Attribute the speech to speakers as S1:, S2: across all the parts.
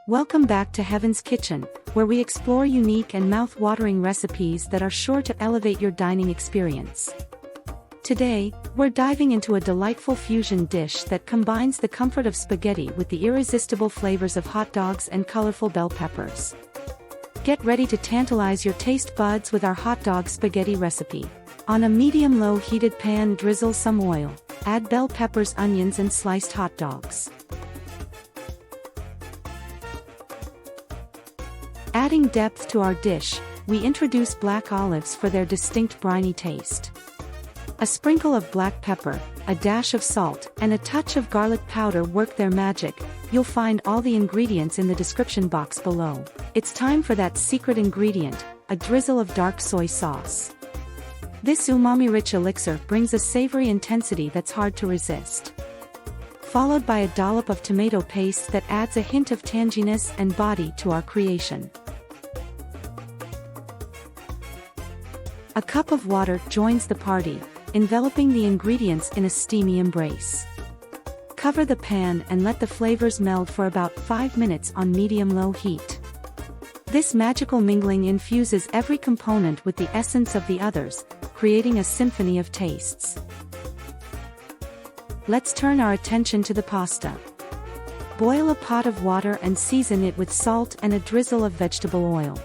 S1: Welcome back to Heaven's Kitchen, where we explore unique and mouth-watering recipes that are sure to elevate your dining experience. Today, we're diving into a delightful fusion dish that combines the comfort of spaghetti with the irresistible flavors of hot dogs and colorful bell peppers. Get ready to tantalize your taste buds with our hotdog spaghetti recipe. On a medium-low heated pan, drizzle some oil, add bell peppers, onions, and sliced hot dogs. Adding depth to our dish, we introduce black olives for their distinct briny taste. A sprinkle of black pepper, a dash of salt, and a touch of garlic powder work their magic. You'll find all the ingredients in the description box below. It's time for that secret ingredient, a drizzle of dark soy sauce. This umami-rich elixir brings a savory intensity that's hard to resist. Followed by a dollop of tomato paste that adds a hint of tanginess and body to our creation. A cup of water joins the party, enveloping the ingredients in a steamy embrace. Cover the pan and let the flavors meld for about 5 minutes on medium-low heat. This magical mingling infuses every component with the essence of the others, creating a symphony of tastes. Let's turn our attention to the pasta. Boil a pot of water and season it with salt and a drizzle of vegetable oil.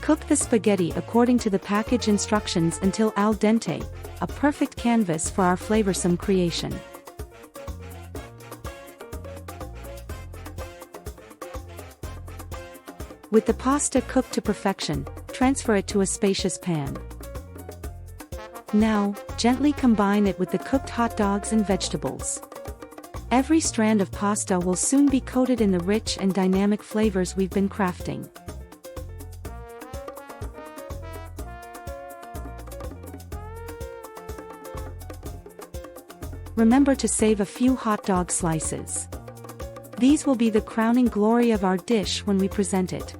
S1: Cook the spaghetti according to the package instructions until al dente, a perfect canvas for our flavorsome creation. With the pasta cooked to perfection, transfer it to a spacious pan. Now, gently combine it with the cooked hot dogs and vegetables. Every strand of pasta will soon be coated in the rich and dynamic flavors we've been crafting. Remember to save a few hot dog slices. These will be the crowning glory of our dish when we present it.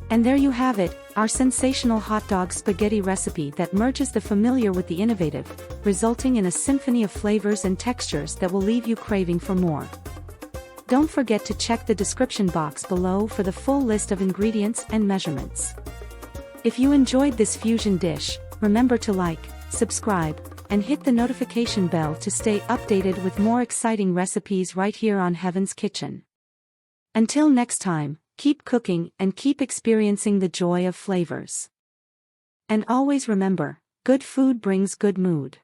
S1: And there you have it, our sensational hot dog spaghetti recipe that merges the familiar with the innovative, resulting in a symphony of flavors and textures that will leave you craving for more. Don't forget to check the description box below for the full list of ingredients and measurements. If you enjoyed this fusion dish, remember to like, subscribe, and hit the notification bell to stay updated with more exciting recipes right here on Heaven's Kitchen. Until next time, keep cooking and keep experiencing the joy of flavors. And always remember, good food brings good mood.